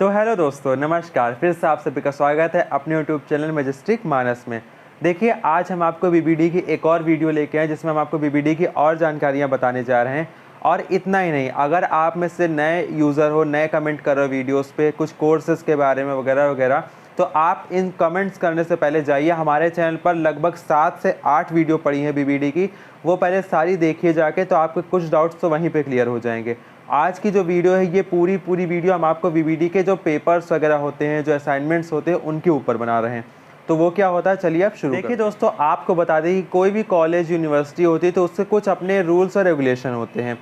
तो हेलो दोस्तों, नमस्कार। फिर से आप सभी का स्वागत है अपने यूट्यूब चैनल मैजेस्टिक मानस में। देखिए, आज हम आपको बीबीडी की एक और वीडियो लेके आए जिसमें हम आपको बीबीडी की और जानकारियां बताने जा रहे हैं। और इतना ही नहीं, अगर आप में से नए यूज़र हो, नए कमेंट कर रहे हो वीडियोस पे कुछ कोर्सेज़ के बारे में वगैरह वगैरह, तो आप इन कमेंट्स करने से पहले जाइए हमारे चैनल पर लगभग 7 से 8 वीडियो पड़ी हैं बीबीडी की, वो पहले सारी देखिए जाके, तो आपके कुछ डाउट्स तो वहीं पे क्लियर हो जाएंगे। आज की जो वीडियो है, ये पूरी वीडियो हम आपको बीबीडी के जो पेपर्स वगैरह होते हैं, जो असाइनमेंट्स होते हैं, उनके ऊपर बना रहे हैं। तो वो क्या होता है, चलिए आप शुरू देखिए दोस्तों, आपको बता दें कि कोई भी कॉलेज यूनिवर्सिटी होती है तो उससे कुछ अपने रूल्स और रेगुलेशन होते हैं।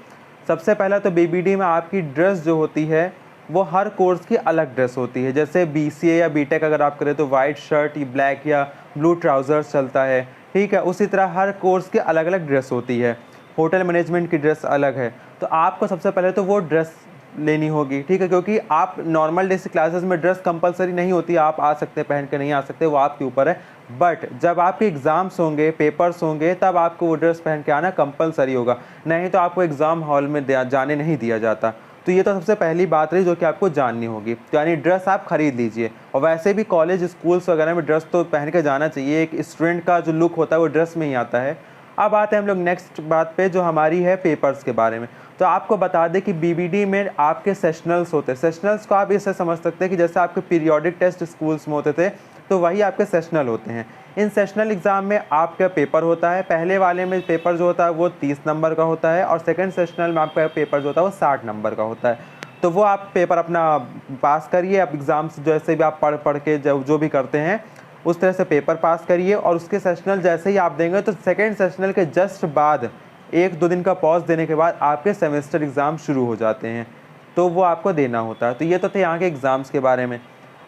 सबसे पहला तो बीबीडी में आपकी ड्रेस जो होती है वो हर कोर्स की अलग ड्रेस होती है। जैसे बीसीए या बीटेक अगर आप करें तो वाइट शर्ट, ब्लैक या ब्लू ट्राउज़र्स चलता है, ठीक है। उसी तरह हर कोर्स की अलग अलग ड्रेस होती है। होटल मैनेजमेंट की ड्रेस अलग है। तो आपको सबसे पहले तो वो ड्रेस लेनी होगी, ठीक है, क्योंकि आप नॉर्मल डे से क्लासेस में ड्रेस कंपलसरी नहीं होती, आप आ सकते हैं, पहन के नहीं आ सकते, वो आपके ऊपर है। बट जब आपके एग्ज़ाम्स होंगे, पेपर्स होंगे, तब आपको वो ड्रेस पहन के आना कंपलसरी होगा, नहीं तो आपको एग्ज़ाम हॉल में जाने नहीं दिया जाता। तो ये तो सबसे पहली बात रही जो कि आपको जाननी होगी। तो यानी ड्रेस आप खरीद लीजिए। और वैसे भी कॉलेज, स्कूल्स वगैरह में ड्रेस तो पहन के जाना चाहिए। एक स्टूडेंट का जो लुक होता है वो ड्रेस में ही आता है। अब आते हैं हम लोग नेक्स्ट बात पे, जो हमारी है पेपर्स के बारे में। तो आपको बता दें कि बीबीडी में आपके सेशनल्स होते हैं। सेशनल्स को आप इससे समझ सकते हैं कि जैसे आपके पीरियोडिक टेस्ट स्कूल्स में होते थे, तो वही आपके सेशनल होते हैं। इन सेशनल एग्ज़ाम में आपका पेपर होता है। पहले वाले में पेपर जो होता है वो 30 नंबर का होता है, और सेकंड सेशनल में आपका पेपर जो होता है वो 60 नंबर का होता है। तो वो आप पेपर अपना पास करिए। अब एग्ज़ाम्स जैसे भी आप पढ़ के जो भी करते हैं उस तरह से पेपर पास करिए। और उसके सेशनल जैसे ही आप देंगे तो सेकेंड सेशनल के जस्ट बाद 1-2 दिन का पॉज देने के बाद आपके सेमेस्टर एग्ज़ाम शुरू हो जाते हैं, तो वो आपको देना होता है। तो ये तो थे यहाँ के एग्ज़ाम्स के बारे में।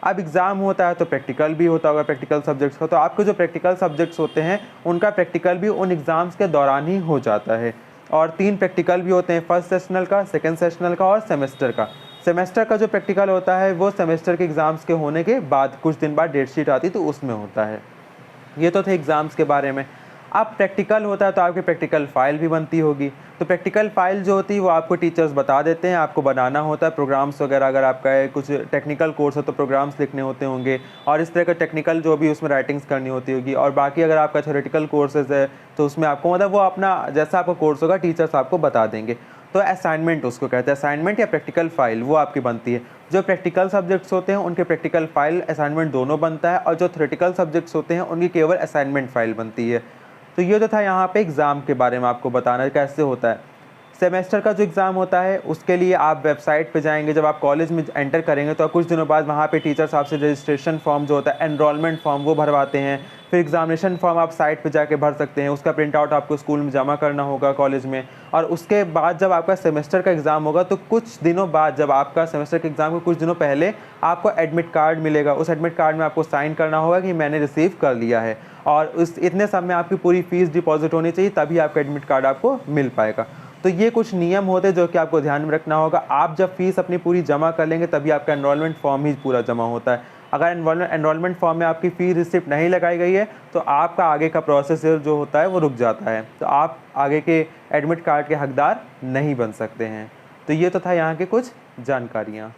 अब एग्ज़ाम होता है तो प्रैक्टिकल भी होता होगा, प्रैक्टिकल सब्जेक्ट्स का। तो आपके जो प्रैक्टिकल सब्जेक्ट्स होते हैं उनका प्रैक्टिकल भी उन एग्ज़ाम्स के दौरान ही हो जाता है। और 3 प्रैक्टिकल भी होते हैं, फर्स्ट सेशनल का, सेकेंड सेशनल का और सेमेस्टर का। सेमेस्टर का जो प्रैक्टिकल होता है वो सेमेस्टर के एग्ज़ाम्स के होने के बाद कुछ दिन बाद डेट शीट आती तो उसमें होता है। ये तो थे एग्ज़ाम्स के बारे में। अब प्रैक्टिकल होता है तो आपकी प्रैक्टिकल फ़ाइल भी बनती होगी। तो प्रैक्टिकल फ़ाइल जो होती है वो आपको टीचर्स बता देते हैं, आपको बनाना होता है। प्रोग्राम्स वगैरह, अगर आपका कुछ टेक्निकल कोर्स है तो प्रोग्राम्स लिखने होते होंगे, और इस तरह का टेक्निकल जो भी उसमें राइटिंग्स करनी होती होगी। और बाकी अगर आपका थ्योरेटिकल कोर्सेज है तो उसमें आपको मतलब वो अपना जैसा आपका कोर्स होगा टीचर्स आपको बता देंगे। तो असाइनमेंट उसको कहते हैं, असाइनमेंट या प्रैक्टिकल फ़ाइल वो आपकी बनती है। जो प्रैक्टिकल सब्जेक्ट्स होते हैं उनके प्रैक्टिकल फ़ाइल, असाइनमेंट दोनों बनता है, और जो थ्योरेटिकल सब्जेक्ट्स होते हैं उनकी केवल असाइनमेंट फ़ाइल बनती है। तो ये जो था यहाँ पे एग्ज़ाम के बारे में आपको बताना कैसे होता है। सेमेस्टर का जो एग्ज़ाम होता है उसके लिए आप वेबसाइट पे जाएंगे। जब आप कॉलेज में एंटर करेंगे तो कुछ दिनों बाद वहाँ पे टीचर्स आपसे रजिस्ट्रेशन फॉर्म जो होता है, एनरोलमेंट फॉर्म, वो भरवाते हैं। फिर एग्जामिनेशन फॉर्म आप साइट पे जाके भर सकते हैं, उसका प्रिंट आउट आपको स्कूल में जमा करना होगा कॉलेज में। और उसके बाद जब आपका सेमेस्टर का एग्ज़ाम होगा तो कुछ दिनों बाद, जब आपका सेमेस्टर के एग्ज़ाम के कुछ दिनों पहले आपको एडमिट कार्ड मिलेगा। उस एडमिट कार्ड में आपको साइन करना होगा कि मैंने रिसीव कर लिया है, और उस इतने समय में आपकी पूरी फ़ीस डिपॉजिट होनी चाहिए, तभी आपका एडमिट कार्ड आपको मिल पाएगा। तो ये कुछ नियम होते हैं जो कि आपको ध्यान में रखना होगा। आप जब फीस अपनी पूरी जमा कर लेंगे तभी आपका एनरोलमेंट फॉर्म ही पूरा जमा होता है। अगर एनरोलमेंट फॉर्म में आपकी फ़ी रिसिप्ट नहीं लगाई गई है तो आपका आगे का प्रोसेस जो होता है वो रुक जाता है, तो आप आगे के एडमिट कार्ड के हकदार नहीं बन सकते हैं। तो ये तो था यहाँ की कुछ जानकारियाँ।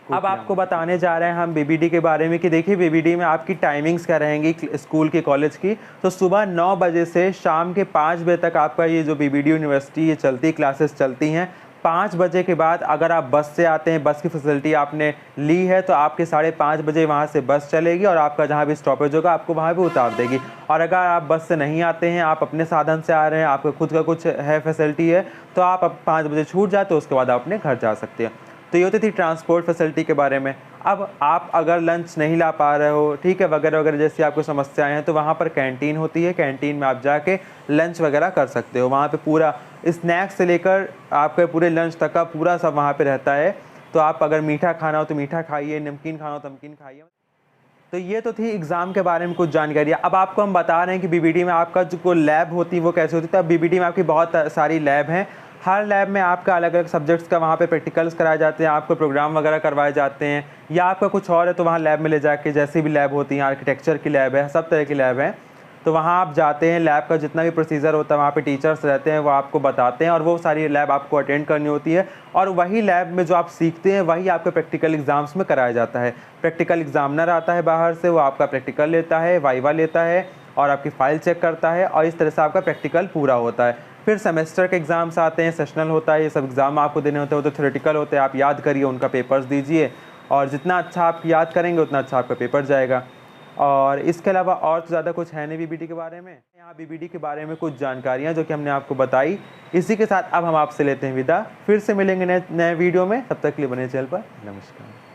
अब आपको बताने जा रहे हैं हम बीबीडी के बारे में कि देखिए बीबीडी में आपकी टाइमिंग्स क्या रहेंगी स्कूल की, कॉलेज की। तो सुबह 9 बजे से शाम के 5 बजे तक आपका ये जो बीबीडी यूनिवर्सिटी ये चलती, क्लासेस चलती हैं। 5 बजे के बाद अगर आप बस से आते हैं, बस की फैसिलिटी आपने ली है, तो आपके 5:30 बजे वहाँ से बस चलेगी और आपका जहाँ भी स्टॉपेज होगा आपको वहाँ पे उतार देगी। और अगर आप बस से नहीं आते हैं, आप अपने साधन से आ रहे हैं, आपका खुद का कुछ है फैसिलिटी है, तो आप अब 5 बजे छूट जाते हो, उसके बाद आप अपने घर जा सकते हैं। तो ये होती थी ट्रांसपोर्ट फैसिलिटी के बारे में। अब आप अगर लंच नहीं ला पा रहे हो, ठीक है, वगैरह वगैरह जैसी आपको समस्याएं हैं, तो वहाँ पर कैंटीन होती है। कैंटीन में आप जाके लंच वगैरह कर सकते हो। वहाँ पे पूरा स्नैक्स से लेकर आपके पूरे लंच तक का पूरा सब वहाँ पे रहता है। तो आप अगर मीठा खाना हो तो मीठा खाइए, नमकीन खाना हो तो नमकीन खाइए। तो ये तो थी एग्ज़ाम के बारे में कुछ जानकारी। अब आपको हम बता रहे हैं कि बीबीडी में आपका जो लैब होती है वो कैसे होती है। तो अब बीबीडी में आपकी बहुत सारी लैब हैं। हर लैब में आपका अलग अलग सब्जेक्ट्स का वहाँ पे प्रैक्टिकल्स कराए जाते हैं, आपको प्रोग्राम वगैरह करवाए जाते हैं। या आपका कुछ और है तो वहाँ लैब में ले जाके, जैसी भी लैब होती है, आर्किटेक्चर की लैब है, सब तरह की लैब है। तो वहाँ आप जाते हैं, लैब का जितना भी प्रोसीजर होता है वहाँ पे टीचर्स रहते हैं, वो आपको बताते हैं और वो सारी लैब आपको अटेंड करनी होती है। और वही लैब में जो आप सीखते हैं वही आपके प्रैक्टिकल एग्ज़ाम्स में कराया जाता है। प्रैक्टिकल एग्जामिनर आता है बाहर से, वो आपका प्रैक्टिकल लेता है, वाइवा लेता है और आपकी फ़ाइल चेक करता है और इस तरह से आपका प्रैक्टिकल पूरा होता है। फिर सेमेस्टर के एग्ज़ाम्स आते हैं, सेशनल होता है, ये सब एग्ज़ाम आपको देने होते हैं, वो तो थ्योरेटिकल होते हैं, आप याद करिए, उनका पेपर्स दीजिए और जितना अच्छा आप याद करेंगे उतना अच्छा आपका पेपर जाएगा। और इसके अलावा और तो ज़्यादा कुछ है नहीं बीबीडी के बारे में। यहाँ बीबीडी के बारे में कुछ जानकारियाँ जो कि हमने आपको बताई। इसी के साथ अब हम आपसे लेते हैं विदा, फिर से मिलेंगे नए वीडियो में, तब तक के लिए बने चैनल पर। नमस्कार।